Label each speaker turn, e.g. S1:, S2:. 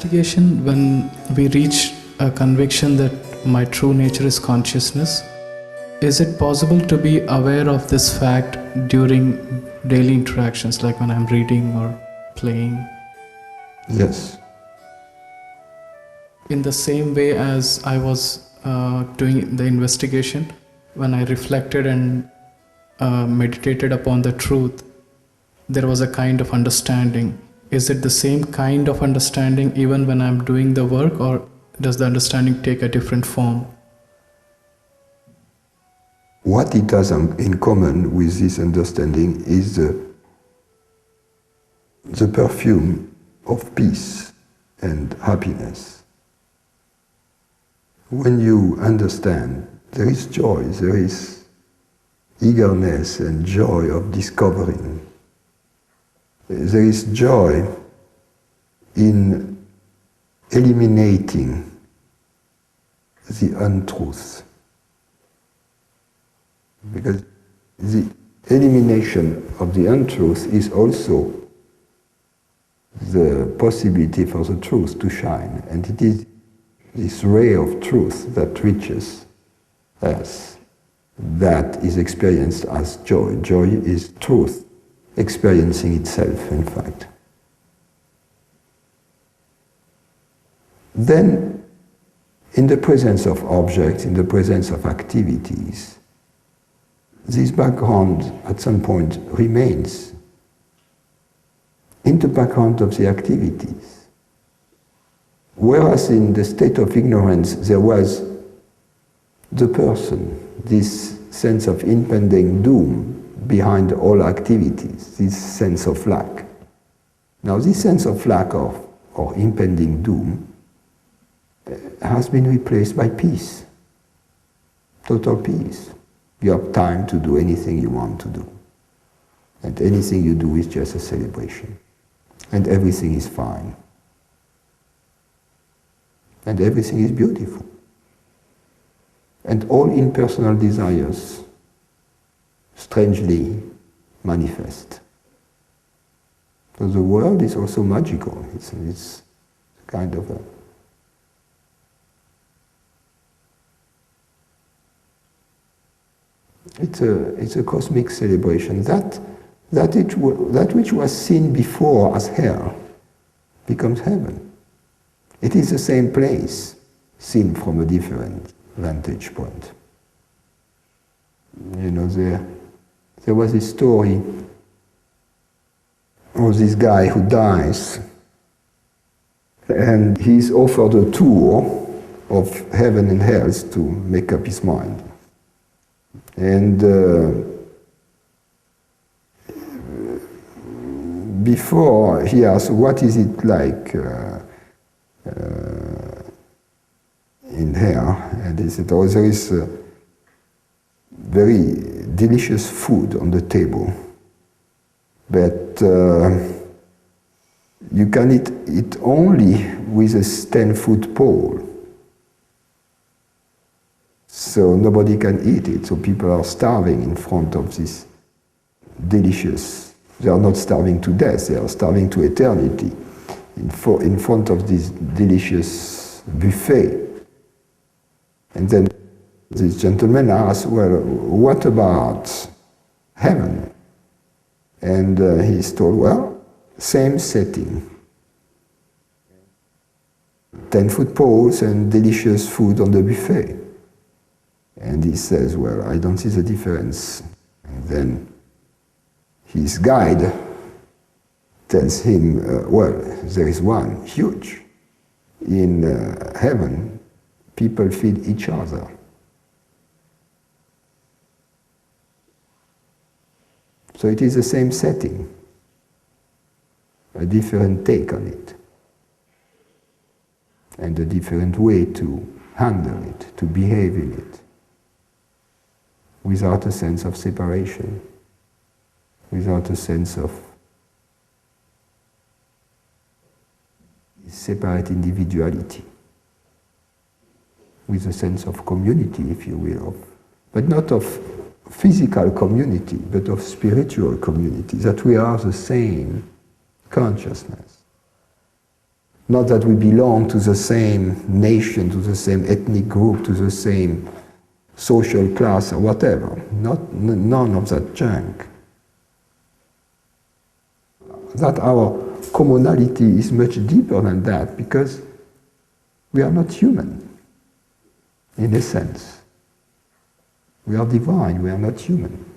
S1: investigation, when we reach a conviction that my true nature is consciousness, is it possible to be aware of this fact during daily interactions, like when I'm reading or playing?
S2: Yes.
S1: In the same way as I was doing the investigation, when I reflected and meditated upon the truth, there was a kind of understanding. Is it the same kind of understanding even when I'm doing the work, or does the understanding take a different form?
S2: What it has in common with this understanding is the perfume of peace and happiness. When you understand, there is joy, there is eagerness and joy of discovering. There is joy in eliminating the untruth. Because the elimination of the untruth is also the possibility for the truth to shine. And it is this ray of truth that reaches us, that is experienced as joy. Joy is truth experiencing itself, in fact. Then, in the presence of objects, in the presence of activities, this background at some point remains in the background of the activities. Whereas in the state of ignorance there was the person, this sense of impending doom behind all activities, this sense of lack. Now this sense of lack or impending doom has been replaced by peace, total peace. You have time to do anything you want to do. And anything you do is just a celebration. And everything is fine. And everything is beautiful. And all impersonal desires strangely manifest. So the world is also magical. It's kind of a... It's a cosmic celebration. That which was seen before as hell becomes heaven. It is the same place, seen from a different vantage point. You know, there was a story of this guy who dies, and he's offered a tour of heaven and hell to make up his mind. And before he asks, what is it like in hell? And he said, oh, there is very delicious food on the table, but you can eat it only with a 10-foot pole. So nobody can eat it, so people are starving in front of this delicious, they are not starving to death, they are starving to eternity, in front of this delicious buffet. And then this gentleman asks, well, what about heaven? And he's told, well, same setting. 10-foot poles and delicious food on the buffet. And he says, well, I don't see the difference. And then his guide tells him, well, there is one, huge. In heaven, people feed each other. So it is the same setting, a different take on it, and a different way to handle it, to behave in it, without a sense of separation, without a sense of separate individuality, with a sense of community, if you will, but not of physical community, but of spiritual community, that we are the same consciousness. Not that we belong to the same nation, to the same ethnic group, to the same social class or whatever. None of that junk. That our commonality is much deeper than that, because we are not human, in a sense. We are divine, we are not human.